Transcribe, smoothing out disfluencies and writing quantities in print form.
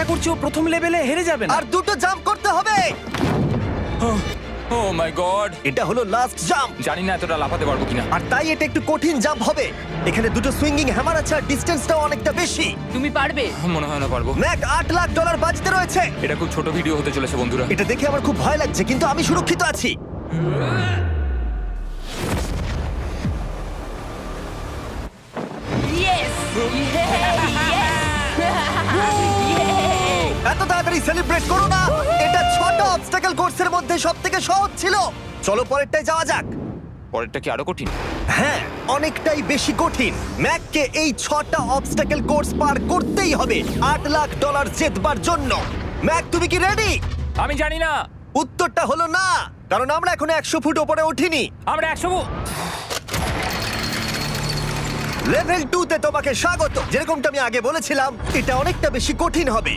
আশা করছি ও প্রথম লেভেলে হেরে যাবে না। আর দুটো জাম্প করতে হবে। ও মাই গড, এটা হলো লাস্ট জাম্প, জানি না এতটা লাফাতে পারবো কিনা। আর তাই এটা একটু কঠিন জাম্প হবে। এখানে দুটো সুইঙ্গিং হ্যামার আছে আর ডিসটেন্সটাও অনেকটা বেশি। তুমি পারবে। মনে হয় না পারবো। ম্যাক $8 লাখ বাজিতে রয়েছে। এটা খুব ছোট ভিডিও হতে চলেছে বন্ধুরা। এটা দেখে আমার খুব ভয় লাগছে, কিন্তু আমি সুরক্ষিত আছি। ইয়েস এত তাড়াতাড়ি সেলিব্রেট করো না। এটা 6টা অবস্টাকেল কোর্সের মধ্যে সবথেকে সহজ ছিল। চলো পরেরটায় যাওয়া যাক। পরেরটা কি আরো কঠিন? হ্যাঁ, অনেকটাই বেশি কঠিন। ম্যাককে এই 6টা অবস্টাকেল কোর্স পার করতেই হবে $8 লাখ জেতবার জন্য। ম্যাক, তুমি কি রেডি? আমি জানি না। উত্তরটা হলো না, কারণ আমরা এখনো 100 ফুট ওপরে উঠিনি। আমরা 100 লেভেল 2 তে তোমাকে স্বাগত। যেরকমটা আমি আগে বলেছিলাম, এটা অনেকটা বেশি কঠিন হবে।